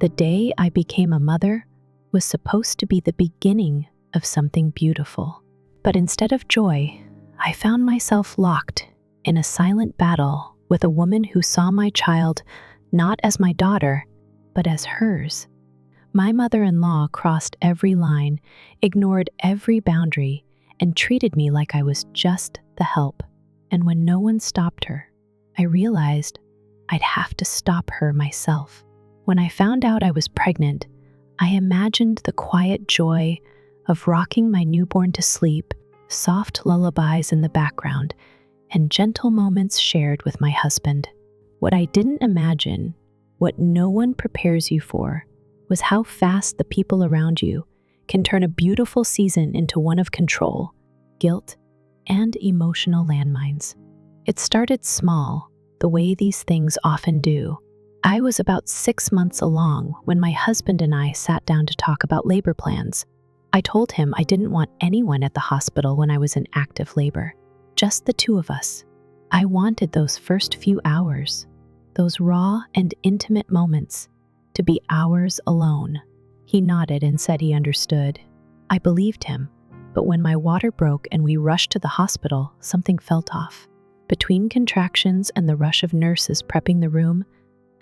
The day I became a mother was supposed to be the beginning of something beautiful. But instead of joy, I found myself locked in a silent battle with a woman who saw my child not as my daughter, but as hers. My mother-in-law crossed every line, ignored every boundary, and treated me like I was just the help. And when no one stopped her, I realized I'd have to stop her myself. When I found out I was pregnant, I imagined the quiet joy of rocking my newborn to sleep, soft lullabies in the background, and gentle moments shared with my husband. What I didn't imagine, what no one prepares you for, was how fast the people around you can turn a beautiful season into one of control, guilt, and emotional landmines. It started small, the way these things often do. I was about 6 months along when my husband and I sat down to talk about labor plans. I told him I didn't want anyone at the hospital when I was in active labor, just the two of us. I wanted those first few hours, those raw and intimate moments, to be ours alone. He nodded and said he understood. I believed him, but when my water broke and we rushed to the hospital, something felt off. Between contractions and the rush of nurses prepping the room,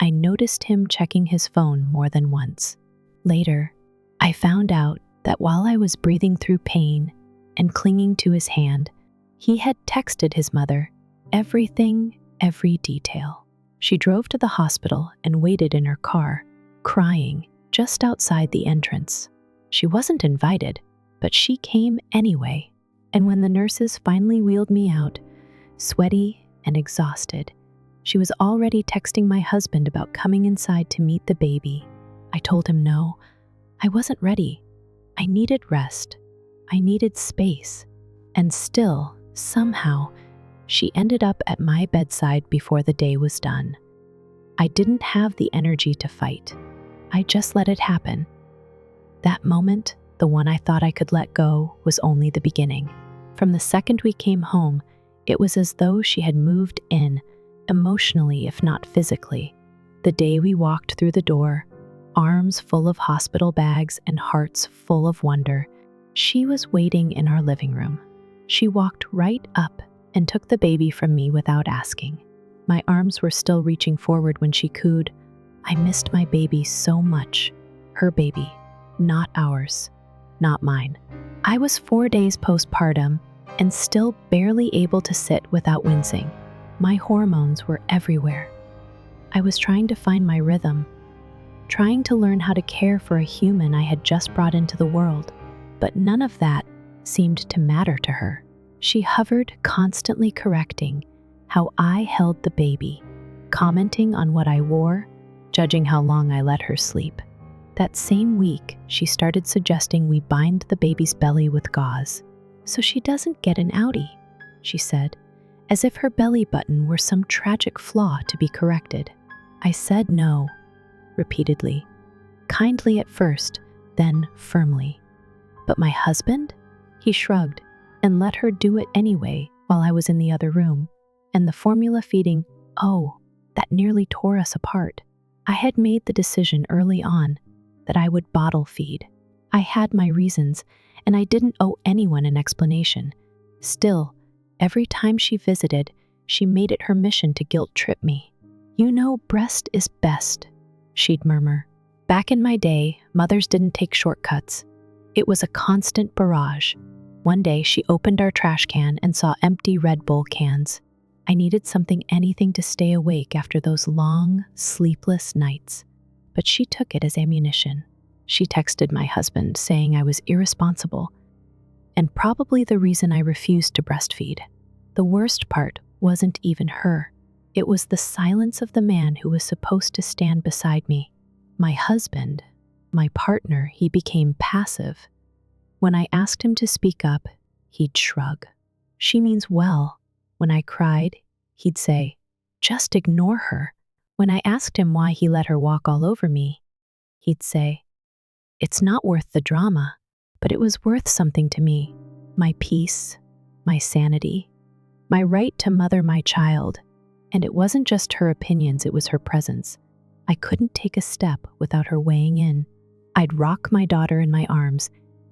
I noticed him checking his phone more than once. Later, I found out that while I was breathing through pain and clinging to his hand, he had texted his mother everything, every detail. She drove to the hospital and waited in her car, crying, just outside the entrance. She wasn't invited, but she came anyway. And when the nurses finally wheeled me out, sweaty and exhausted, she was already texting my husband about coming inside to meet the baby. I told him no, I wasn't ready. I needed rest. I needed space. And still, somehow, she ended up at my bedside before the day was done. I didn't have the energy to fight. I just let it happen. That moment, the one I thought I could let go, was only the beginning. From the second we came home, it was as though she had moved in, emotionally if not physically. The day we walked through the door, arms full of hospital bags and hearts full of wonder, she was waiting in our living room. She walked right up and took the baby from me without asking. My arms were still reaching forward when she cooed, "I missed my baby so much. Her baby, not ours, not mine." I was 4 days postpartum and still barely able to sit without wincing. My hormones were everywhere. I was trying to find my rhythm, trying to learn how to care for a human I had just brought into the world, but none of that seemed to matter to her. She hovered, constantly correcting how I held the baby, commenting on what I wore, judging how long I let her sleep. That same week, she started suggesting we bind the baby's belly with gauze, "so she doesn't get an outie," she said, as if her belly button were some tragic flaw to be corrected. I said no, repeatedly, kindly at first, then firmly. But my husband? He shrugged and let her do it anyway while I was in the other room. And the formula feeding, oh, that nearly tore us apart. I had made the decision early on that I would bottle feed. I had my reasons, and I didn't owe anyone an explanation. Still, every time she visited, she made it her mission to guilt-trip me. "You know, breast is best," she'd murmur. Back in my day, mothers didn't take shortcuts. It was a constant barrage. One day, she opened our trash can and saw empty Red Bull cans. I needed anything to stay awake after those long, sleepless nights. But she took it as ammunition. She texted my husband saying I was irresponsible, and probably the reason I refused to breastfeed. The worst part wasn't even her. It was the silence of the man who was supposed to stand beside me. My husband, my partner, he became passive. When I asked him to speak up, he'd shrug. "She means well." When I cried, he'd say, "Just ignore her." When I asked him why he let her walk all over me, he'd say, "It's not worth the drama." But it was worth something to me. My peace, my sanity, my right to mother my child. And it wasn't just her opinions, it was her presence. I couldn't take a step without her weighing in. I'd rock my daughter in my arms,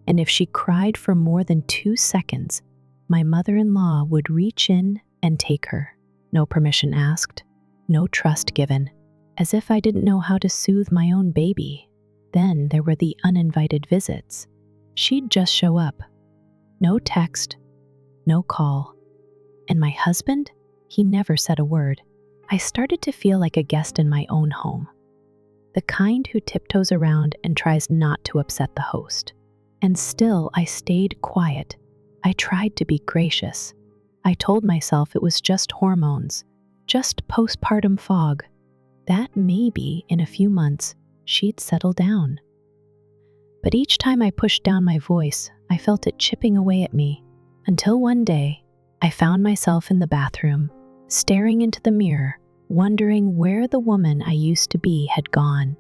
and if she cried for more than 2 seconds, my mother-in-law would reach in and take her. No permission asked, no trust given, as if I didn't know how to soothe my own baby. Then there were the uninvited visits. She'd just show up. No text, no call. And my husband, he never said a word. I started to feel like a guest in my own home. The kind who tiptoes around and tries not to upset the host. And still, I stayed quiet. I tried to be gracious. I told myself it was just hormones, just postpartum fog, that maybe in a few months she'd settle down. But each time I pushed down my voice, I felt it chipping away at me, until one day I found myself in the bathroom, staring into the mirror, wondering where the woman I used to be had gone.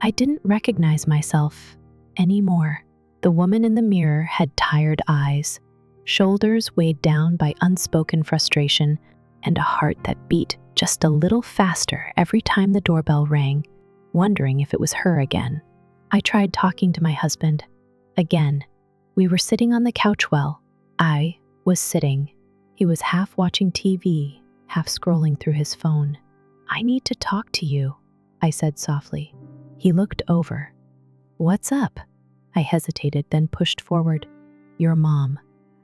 I didn't recognize myself anymore. The woman in the mirror had tired eyes, shoulders weighed down by unspoken frustration, and a heart that beat just a little faster every time the doorbell rang, wondering if it was her again. I tried talking to my husband. Again, we were sitting on the couch while I was sitting. He was half watching TV, half scrolling through his phone. "I need to talk to you," I said softly. He looked over. "What's up?" I hesitated, then pushed forward. "Your mom.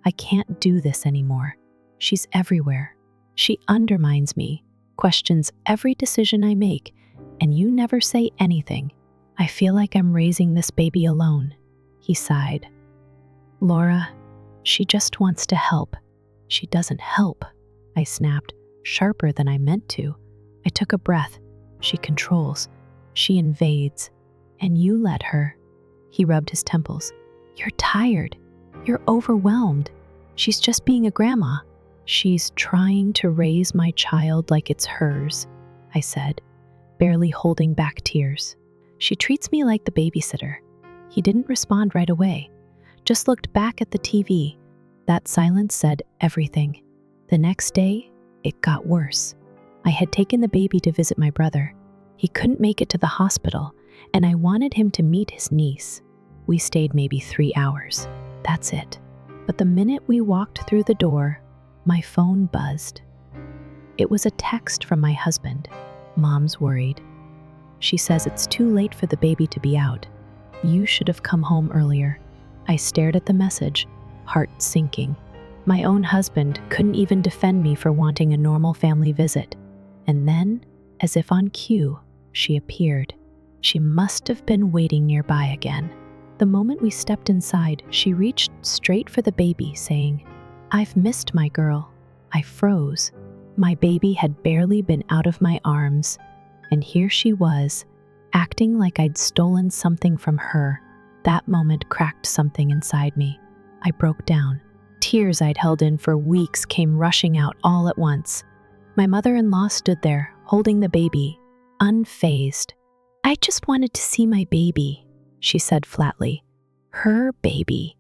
I can't do this anymore. She's everywhere. She undermines me, questions every decision I make, and you never say anything. I feel like I'm raising this baby alone." He sighed. "Laura, she just wants to help. She doesn't help," I snapped, sharper than I meant to. I took a breath. "She controls. She invades. And you let her." He rubbed his temples. "You're tired. You're overwhelmed. She's just being a grandma." "She's trying to raise my child like it's hers," I said, barely holding back tears. "She treats me like the babysitter." He didn't respond right away, just looked back at the TV. That silence said everything. The next day, it got worse. I had taken the baby to visit my brother. He couldn't make it to the hospital, and I wanted him to meet his niece. We stayed maybe 3 hours. That's it. But the minute we walked through the door, my phone buzzed. It was a text from my husband. "Mom's worried. She says it's too late for the baby to be out. You should have come home earlier." I stared at the message, heart sinking. My own husband couldn't even defend me for wanting a normal family visit. And then, as if on cue, she appeared. She must have been waiting nearby again. The moment we stepped inside, she reached straight for the baby, saying, "I've missed my girl." I froze. My baby had barely been out of my arms, and here she was, acting like I'd stolen something from her. That moment cracked something inside me. I broke down. Tears I'd held in for weeks came rushing out all at once. My mother-in-law stood there, holding the baby, unfazed. "I just wanted to see my baby," she said flatly. Her baby.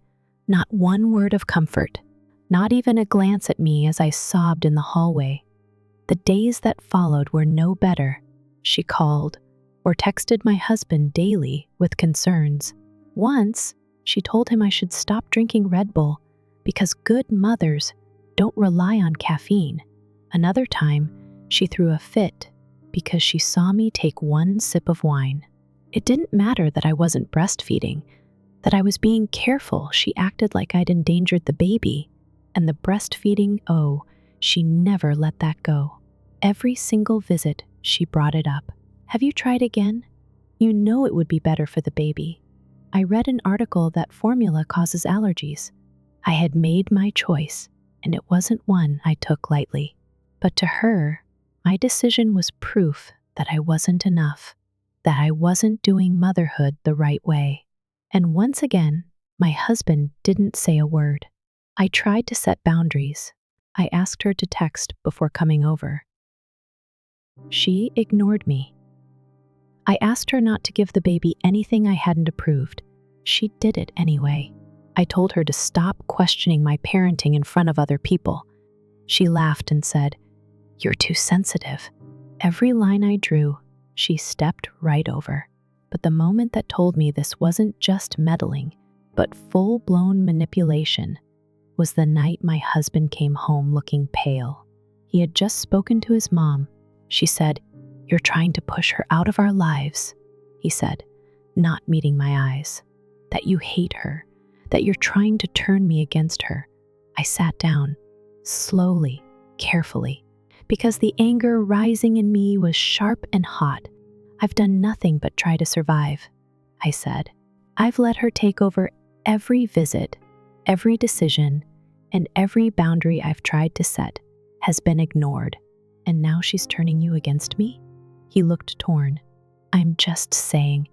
Not one word of comfort, not even a glance at me as I sobbed in the hallway. The days that followed were no better. She called or texted my husband daily with concerns. Once, she told him I should stop drinking Red Bull because good mothers don't rely on caffeine. Another time, she threw a fit because she saw me take one sip of wine. It didn't matter that I wasn't breastfeeding, that I was being careful. She acted like I'd endangered the baby. And the breastfeeding, oh, she never let that go. Every single visit, she brought it up. "Have you tried again? You know it would be better for the baby. I read an article that formula causes allergies." I had made my choice, and it wasn't one I took lightly. But to her, my decision was proof that I wasn't enough, that I wasn't doing motherhood the right way. And once again, my husband didn't say a word. I tried to set boundaries. I asked her to text before coming over. She ignored me. I asked her not to give the baby anything I hadn't approved. She did it anyway. I told her to stop questioning my parenting in front of other people. She laughed and said, "You're too sensitive." Every line I drew, she stepped right over. But the moment that told me this wasn't just meddling, but full-blown manipulation, was the night my husband came home looking pale. He had just spoken to his mom. She said, "You're trying to push her out of our lives," he said, not meeting my eyes. "That you hate her, that you're trying to turn me against her." I sat down, slowly, carefully, because the anger rising in me was sharp and hot. "I've done nothing but try to survive," I said. "I've let her take over every visit, every decision, and every boundary I've tried to set has been ignored. And now she's turning you against me?" He looked torn. "I'm just saying,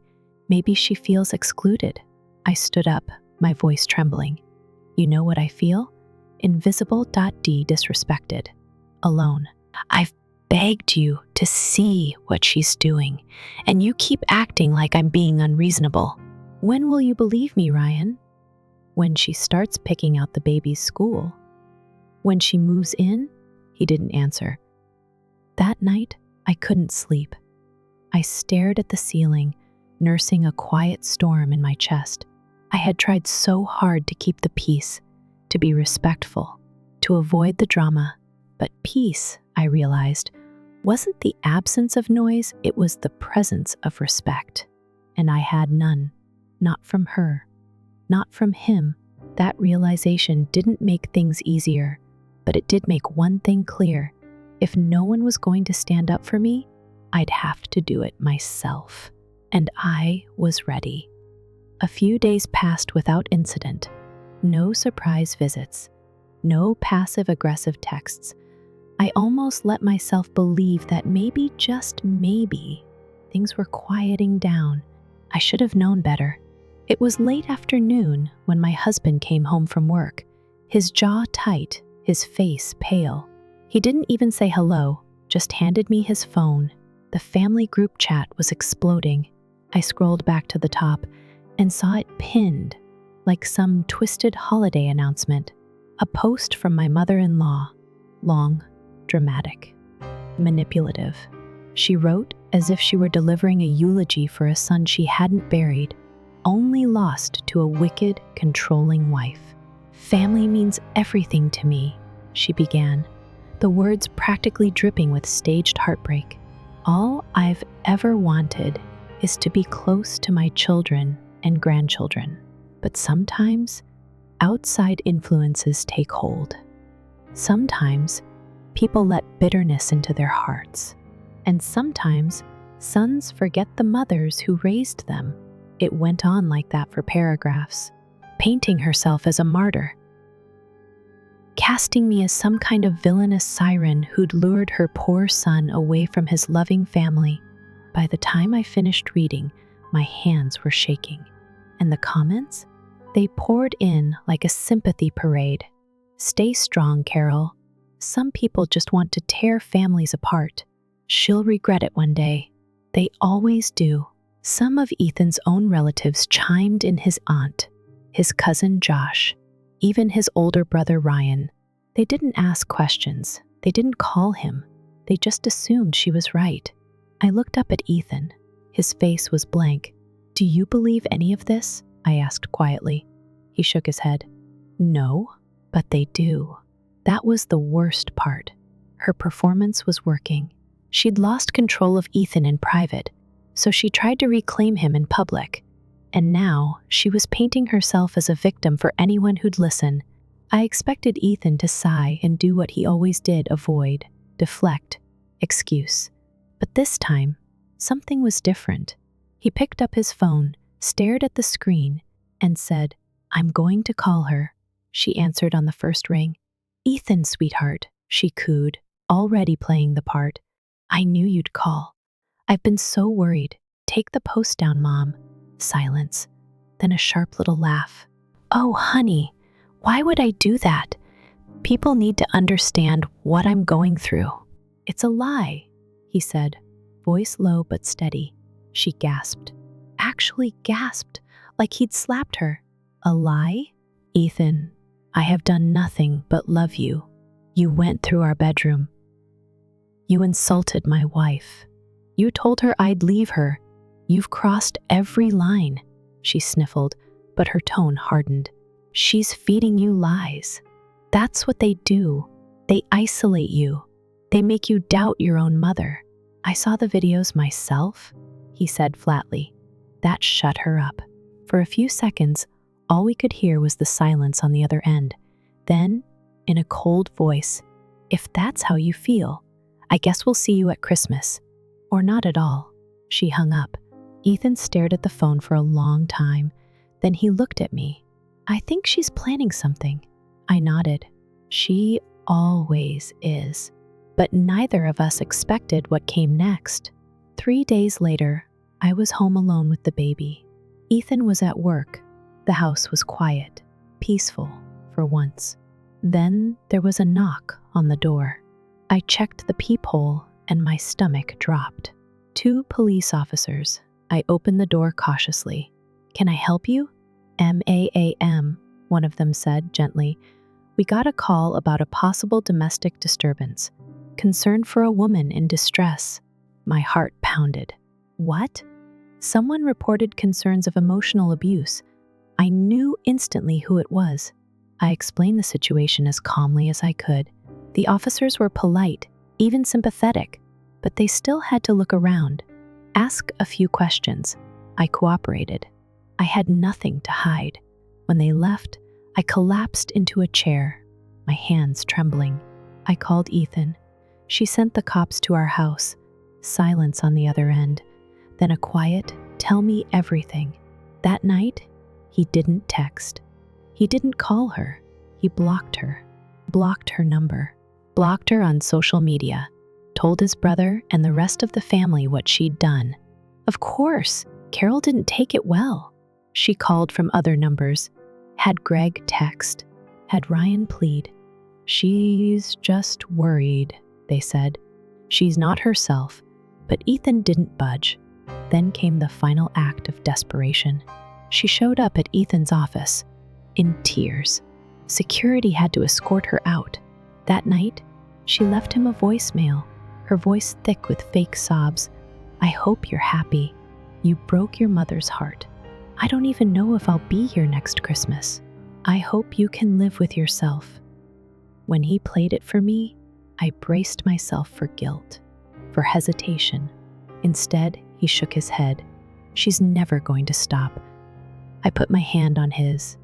maybe she feels excluded." I stood up, my voice trembling. "You know what I feel? Invisible.d disrespected. Alone. I've begged you to see what she's doing, and you keep acting like I'm being unreasonable. When will you believe me, Ryan? When she starts picking out the baby's school? When she moves in?" He didn't answer. That night, I couldn't sleep. I stared at the ceiling, nursing a quiet storm in my chest. I had tried so hard to keep the peace, to be respectful, to avoid the drama. But peace, I realized, wasn't the absence of noise, it was the presence of respect. And I had none. Not from her. Not from him. That realization didn't make things easier, but it did make one thing clear. If no one was going to stand up for me, I'd have to do it myself. And I was ready. A few days passed without incident. No surprise visits. No passive-aggressive texts. I almost let myself believe that maybe, just maybe, things were quieting down. I should have known better. It was late afternoon when my husband came home from work, his jaw tight, his face pale. He didn't even say hello, just handed me his phone. The family group chat was exploding. I scrolled back to the top and saw it pinned, like some twisted holiday announcement. A post from my mother-in-law. Long, dramatic, manipulative. She wrote as if she were delivering a eulogy for a son she hadn't buried, only lost to a wicked, controlling wife. "Family means everything to me," she began, the words practically dripping with staged heartbreak. "All I've ever wanted is to be close to my children and grandchildren. But sometimes, outside influences take hold. Sometimes, people let bitterness into their hearts. And sometimes, sons forget the mothers who raised them." It went on like that for paragraphs, painting herself as a martyr, casting me as some kind of villainous siren who'd lured her poor son away from his loving family. By the time I finished reading, my hands were shaking. And the comments? They poured in like a sympathy parade. "Stay strong, Carol. Some people just want to tear families apart. She'll regret it one day. They always do." Some of Ethan's own relatives chimed in: his aunt, his cousin Josh, even his older brother Ryan. They didn't ask questions. They didn't call him. They just assumed she was right. I looked up at Ethan. His face was blank. "Do you believe any of this?" I asked quietly. He shook his head. "No, but they do." That was the worst part. Her performance was working. She'd lost control of Ethan in private, so she tried to reclaim him in public. And now she was painting herself as a victim for anyone who'd listen. I expected Ethan to sigh and do what he always did: avoid, deflect, excuse. But this time, something was different. He picked up his phone, stared at the screen, and said, "I'm going to call her." She answered on the first ring. "Ethan, sweetheart," she cooed, already playing the part. "I knew you'd call. I've been so worried. Take the post down, Mom." Silence. Then a sharp little laugh. "Oh, honey, why would I do that? People need to understand what I'm going through." "It's a lie," he said, voice low but steady. She gasped. Actually gasped, like he'd slapped her. "A lie? Ethan, I have done nothing but love you. You went through our bedroom. You insulted my wife. You told her I'd leave her. You've crossed every line." She sniffled, but her tone hardened. "She's feeding you lies. That's what they do. They isolate you. They make you doubt your own mother." "I saw the videos myself," he said flatly. That shut her up. For a few seconds, all we could hear was the silence on the other end. Then, in a cold voice, "If that's how you feel, I guess we'll see you at Christmas." "Or not at all." She hung up. Ethan stared at the phone for a long time. Then he looked at me. "I think she's planning something." I nodded. She always is. But neither of us expected what came next. 3 days later, I was home alone with the baby. Ethan was at work. The house was quiet, peaceful for once. Then there was a knock on the door. I checked the peephole and my stomach dropped. 2 police officers. I opened the door cautiously. "Can I help you?" "Ma'am," one of them said gently. "We got a call about a possible domestic disturbance. Concern for a woman in distress." My heart pounded. "What?" "Someone reported concerns of emotional abuse." I knew instantly who it was. I explained the situation as calmly as I could. The officers were polite, even sympathetic, but they still had to look around, ask a few questions. I cooperated. I had nothing to hide. When they left, I collapsed into a chair, my hands trembling. I called Ethan. She sent the cops to our house. Silence on the other end. Then a quiet, "Tell me everything." That night, he didn't text. He didn't call her. He blocked her number, blocked her on social media, told his brother and the rest of the family what she'd done. Of course, Carol didn't take it well. She called from other numbers, had Greg text, had Ryan plead. "She's just worried," they said. "She's not herself." But Ethan didn't budge. Then came the final act of desperation. She showed up at Ethan's office, in tears. Security had to escort her out. That night, she left him a voicemail, her voice thick with fake sobs. "I hope you're happy. You broke your mother's heart. I don't even know if I'll be here next Christmas. I hope you can live with yourself." When he played it for me, I braced myself for guilt, for hesitation. Instead, he shook his head. "She's never going to stop." I put my hand on his.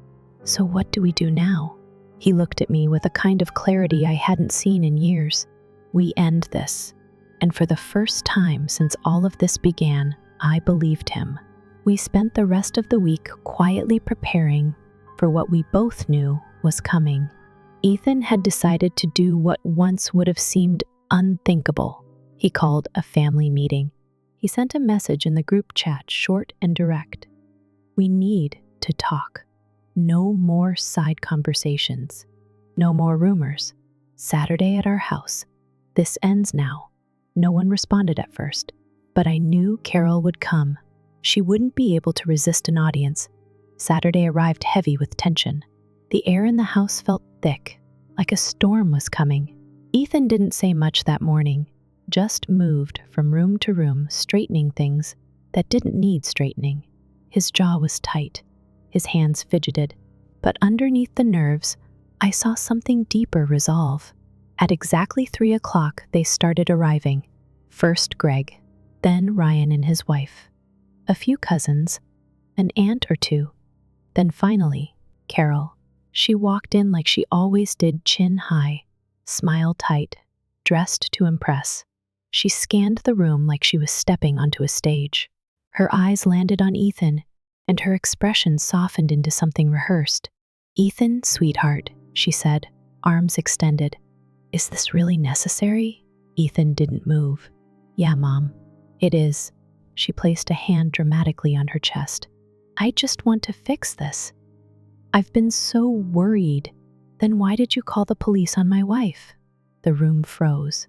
"So what do we do now?" He looked at me with a kind of clarity I hadn't seen in years. "We end this." And for the first time since all of this began, I believed him. We spent the rest of the week quietly preparing for what we both knew was coming. Ethan had decided to do what once would have seemed unthinkable. He called a family meeting. He sent a message in the group chat, short and direct. "We need to talk. No more side conversations. No more rumors. Saturday at our house. This ends now." No one responded at first, but I knew Carol would come. She wouldn't be able to resist an audience. Saturday arrived heavy with tension. The air in the house felt thick, like a storm was coming. Ethan didn't say much that morning, just moved from room to room, straightening things that didn't need straightening. His jaw was tight, his hands fidgeted, but underneath the nerves, I saw something deeper resolve. At exactly 3 o'clock, they started arriving. First Greg, then Ryan and his wife, a few cousins, an aunt or two, then finally, Carol. She walked in like she always did, chin high, smile tight, dressed to impress. She scanned the room like she was stepping onto a stage. Her eyes landed on Ethan, and her expression softened into something rehearsed. "Ethan, sweetheart," she said, arms extended. "Is this really necessary?" Ethan didn't move. "Yeah, Mom, it is." She placed a hand dramatically on her chest. "I just want to fix this. I've been so worried. Then why did you call the police on my wife?" The room froze.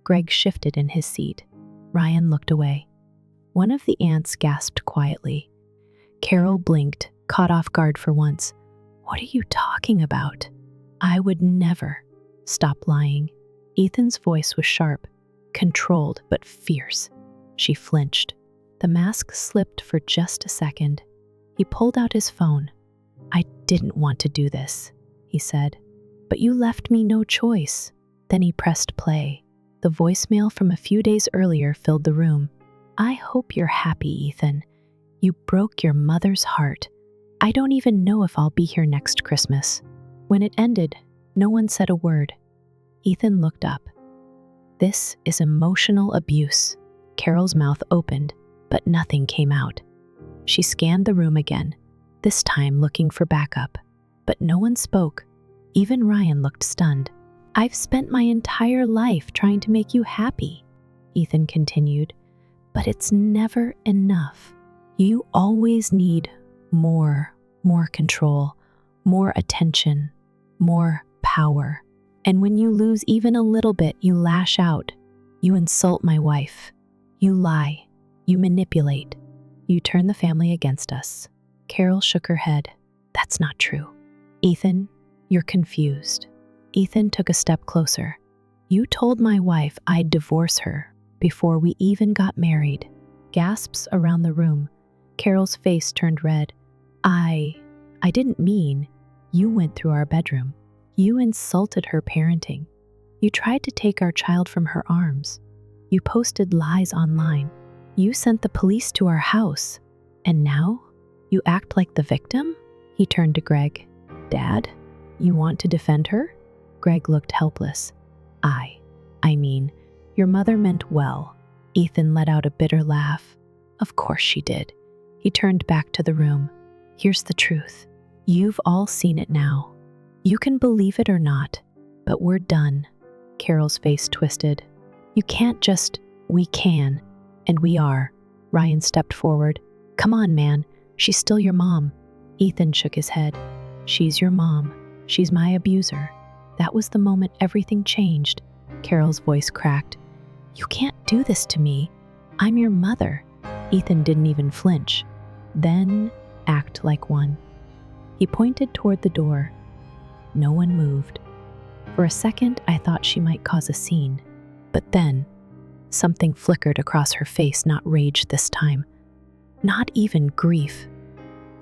Greg shifted in his seat. Ryan looked away. One of the aunts gasped quietly. Carol blinked, caught off guard for once. "What are you talking about?" "I would never." "Stop lying." Ethan's voice was sharp, controlled but fierce. She flinched. The mask slipped for just a second. He pulled out his phone. "I didn't want to do this," he said, "but you left me no choice." Then he pressed play. The voicemail from a few days earlier filled the room. "I hope you're happy, Ethan. You broke your mother's heart. I don't even know if I'll be here next Christmas." When it ended, no one said a word. Ethan looked up. "This is emotional abuse." Carol's mouth opened, but nothing came out. She scanned the room again, this time looking for backup, but no one spoke. Even Ryan looked stunned. "I've spent my entire life trying to make you happy," Ethan continued, "but it's never enough. You always need more control, more attention, more power. And when you lose even a little bit, you lash out. You insult my wife. You lie. You manipulate. You turn the family against us." Carol shook her head. "That's not true." "Ethan, you're confused." Ethan took a step closer. "You told my wife I'd divorce her before we even got married." Gasps around the room. Carol's face turned red. I didn't mean." "You went through our bedroom. You insulted her parenting. You tried to take our child from her arms. You posted lies online. You sent the police to our house. And now, you act like the victim?" He turned to Greg. "Dad, you want to defend her?" Greg looked helpless. I mean, your mother meant well." Ethan let out a bitter laugh. "Of course she did." He turned back to the room. "Here's the truth. You've all seen it now. You can believe it or not, but we're done." Carol's face twisted. "You can't just..." "We can, and we are." Ryan stepped forward. "Come on, man. She's still your mom." Ethan shook his head. "She's your mom. She's my abuser." That was the moment everything changed. Carol's voice cracked. "You can't do this to me. I'm your mother." Ethan didn't even flinch. "Then act like one." He pointed toward the door. No one moved. For a second, I thought she might cause a scene. But then, something flickered across her face, not rage this time. Not even grief.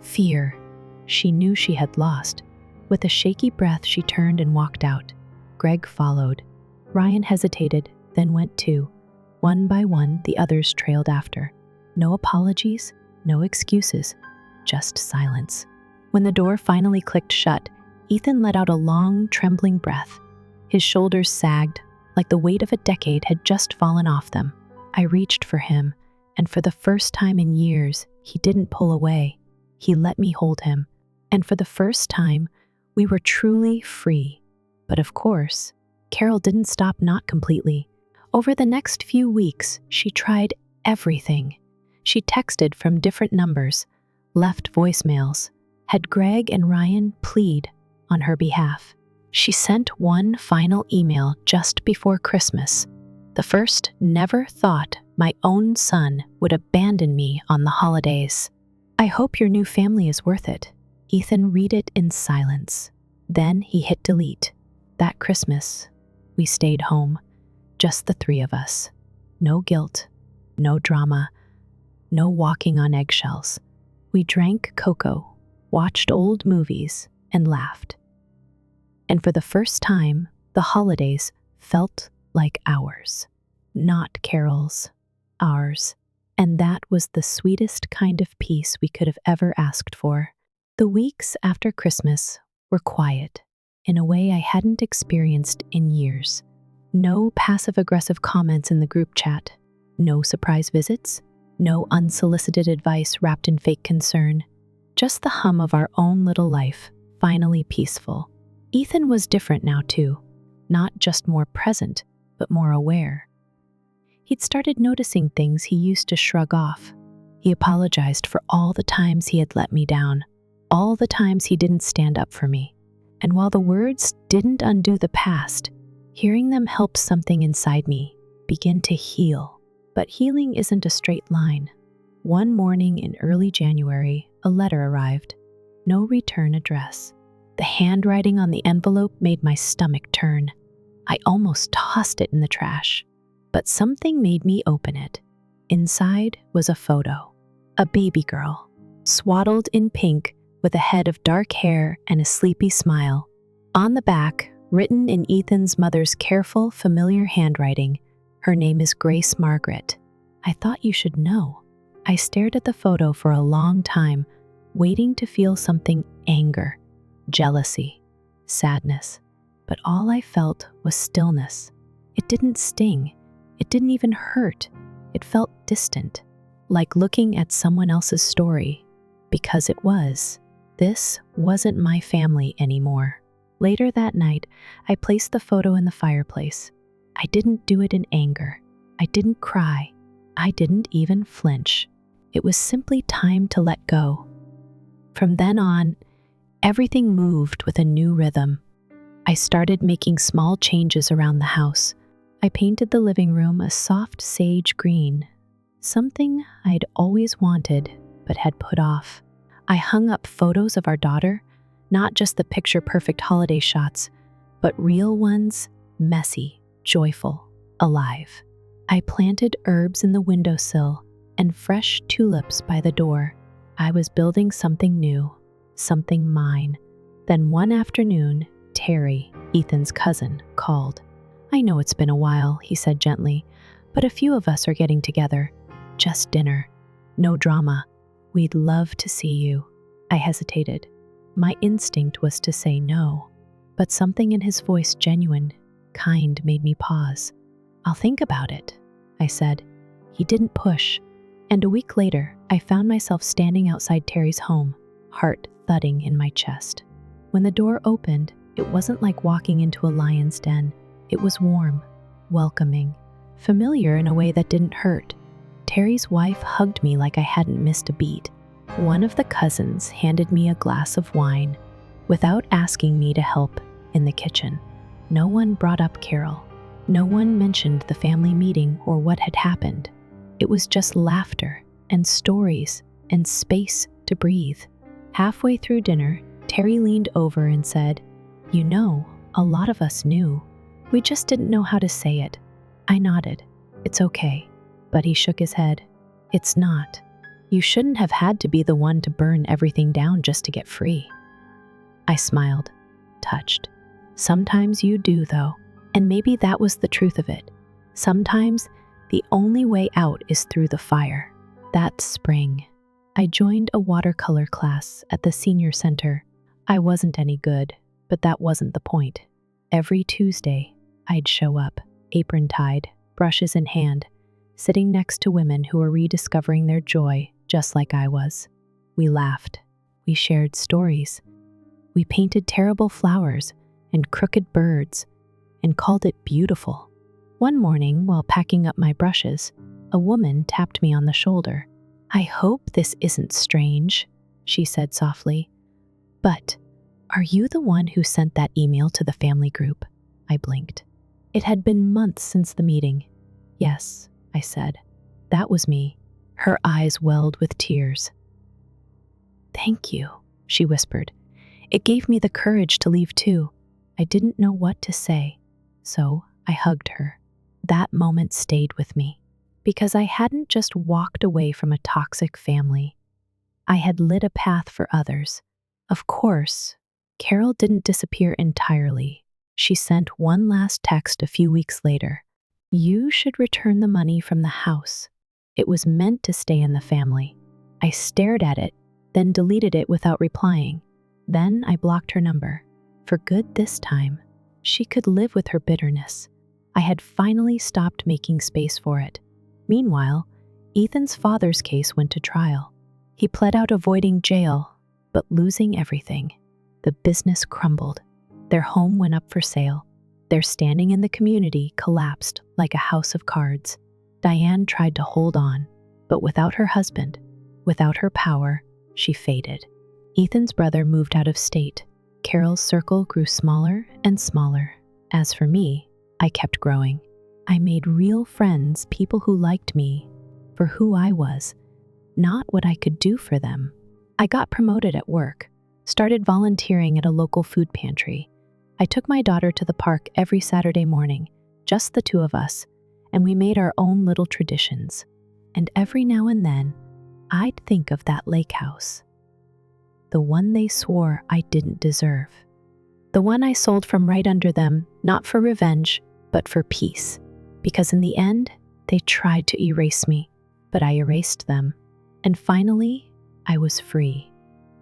Fear. She knew she had lost. With a shaky breath, she turned and walked out. Greg followed. Ryan hesitated, then went too. One by one, the others trailed after. No apologies, no excuses, just silence. When the door finally clicked shut, Ethan let out a long, trembling breath. His shoulders sagged, like the weight of a decade had just fallen off them. I reached for him, and for the first time in years, he didn't pull away. He let me hold him, and for the first time, we were truly free. But of course, Carol didn't stop, not completely. Over the next few weeks, she tried everything. She texted from different numbers, left voicemails, had Greg and Ryan plead on her behalf. She sent one final email just before Christmas. The first never thought my own son would abandon me on the holidays. "I hope your new family is worth it." Ethan read it in silence. Then he hit delete. That Christmas, we stayed home, just the three of us. No guilt, no drama, no walking on eggshells. We drank cocoa, watched old movies, and laughed. And for the first time, the holidays felt like ours. Not Carol's, ours. And that was the sweetest kind of peace we could have ever asked for. The weeks after Christmas were quiet, in a way I hadn't experienced in years. No passive-aggressive comments in the group chat. No surprise visits. No unsolicited advice wrapped in fake concern. Just the hum of our own little life, finally peaceful. Ethan was different now too. Not just more present, but more aware. He'd started noticing things he used to shrug off. He apologized for all the times he had let me down, all the times he didn't stand up for me. And while the words didn't undo the past, hearing them helped something inside me begin to heal. But healing isn't a straight line. One morning in early January, a letter arrived. No return address. The handwriting on the envelope made my stomach turn. I almost tossed it in the trash. But something made me open it. Inside was a photo. A baby girl, swaddled in pink with a head of dark hair and a sleepy smile. On the back, written in Ethan's mother's careful, familiar handwriting, her name is Grace Margaret. I thought you should know. I stared at the photo for a long time, waiting to feel something: anger, jealousy, sadness. But all I felt was stillness. It didn't sting. It didn't even hurt. It felt distant, like looking at someone else's story, because it was. This wasn't my family anymore. Later that night, I placed the photo in the fireplace. I didn't do it in anger. I didn't cry. I didn't even flinch. It was simply time to let go. From then on, everything moved with a new rhythm. I started making small changes around the house. I painted the living room a soft sage green, something I'd always wanted but had put off. I hung up photos of our daughter, not just the picture-perfect holiday shots, but real ones, messy, joyful, alive. I planted herbs in the windowsill and fresh tulips by the door. I was building something new, something mine. Then one afternoon, Terry, Ethan's cousin, called. "I know it's been a while," he said gently, "but a few of us are getting together. Just dinner. No drama. We'd love to see you." I hesitated. My instinct was to say no, but something in his voice, genuine, kind, made me pause. "I'll think about it," I said. He didn't push, and a week later, I found myself standing outside Terry's home, heart thudding in my chest. When the door opened, it wasn't like walking into a lion's den. It was warm, welcoming, familiar in a way that didn't hurt. Terry's wife hugged me like I hadn't missed a beat. One of the cousins handed me a glass of wine without asking me to help in the kitchen. No one brought up Carol. No one mentioned the family meeting or what had happened. It was just laughter and stories and space to breathe. Halfway through dinner, Terry leaned over and said, "You know, a lot of us knew. We just didn't know how to say it." I nodded. "It's okay." But he shook his head. "It's not. You shouldn't have had to be the one to burn everything down just to get free." I smiled, touched. "Sometimes you do, though. And maybe that was the truth of it. Sometimes the only way out is through the fire." That spring, I joined a watercolor class at the senior center. I wasn't any good, but that wasn't the point. Every Tuesday, I'd show up, apron tied, brushes in hand, sitting next to women who were rediscovering their joy just like I was. We laughed. We shared stories. We painted terrible flowers and crooked birds and called it beautiful. One morning, while packing up my brushes, a woman tapped me on the shoulder. "I hope this isn't strange," she said softly. "But are you the one who sent that email to the family group?" I blinked. It had been months since the meeting. "Yes," I said. "That was me." Her eyes welled with tears. "Thank you," she whispered. "It gave me the courage to leave too." I didn't know what to say, so I hugged her. That moment stayed with me, because I hadn't just walked away from a toxic family. I had lit a path for others. Of course, Carol didn't disappear entirely. She sent one last text a few weeks later. "You should return the money from the house. It was meant to stay in the family." I stared at it, then deleted it without replying. Then I blocked her number. For good this time. She could live with her bitterness. I had finally stopped making space for it. Meanwhile, Ethan's father's case went to trial. He pled out avoiding jail, but losing everything. The business crumbled. Their home went up for sale. Their standing in the community collapsed like a house of cards. Diane tried to hold on, but without her husband, without her power, she faded. Ethan's brother moved out of state. Carol's circle grew smaller and smaller. As for me, I kept growing. I made real friends, people who liked me for who I was, not what I could do for them. I got promoted at work, started volunteering at a local food pantry. I took my daughter to the park every Saturday morning, just the two of us, and we made our own little traditions. and every now and then, I'd think of that lake house. The one they swore I didn't deserve. The one I sold from right under them, not for revenge, but for peace. Because in the end, they tried to erase me, but I erased them. And finally, I was free.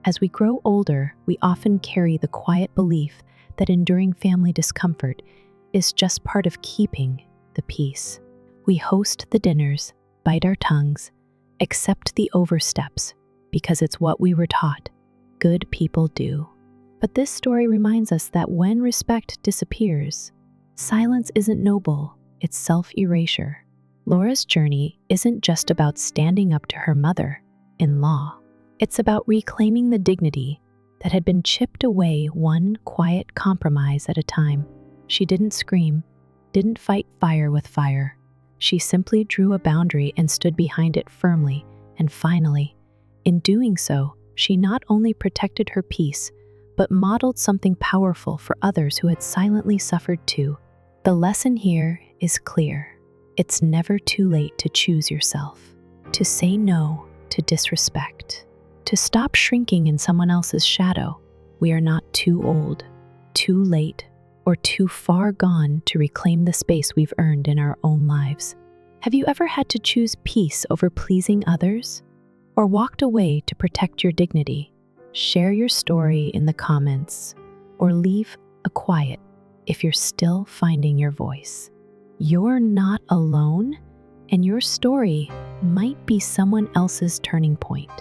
As we grow older, we often carry the quiet belief that enduring family discomfort is just part of keeping the peace. We host the dinners, bite our tongues, accept the oversteps, because it's what we were taught good people do. But this story reminds us that when respect disappears, silence isn't noble, it's self-erasure. Laura's journey isn't just about standing up to her mother-in-law. It's about reclaiming the dignity that had been chipped away one quiet compromise at a time. She didn't scream, didn't fight fire with fire. She simply drew a boundary and stood behind it firmly, and finally, in doing so, she not only protected her peace, but modeled something powerful for others who had silently suffered too. The lesson here is clear. It's never too late to choose yourself, to say no to disrespect, to stop shrinking in someone else's shadow. We are not too old, too late, or too far gone to reclaim the space we've earned in our own lives. Have you ever had to choose peace over pleasing others? Or walked away to protect your dignity? Share your story in the comments, or leave a quiet if you're still finding your voice. You're not alone, and your story might be someone else's turning point.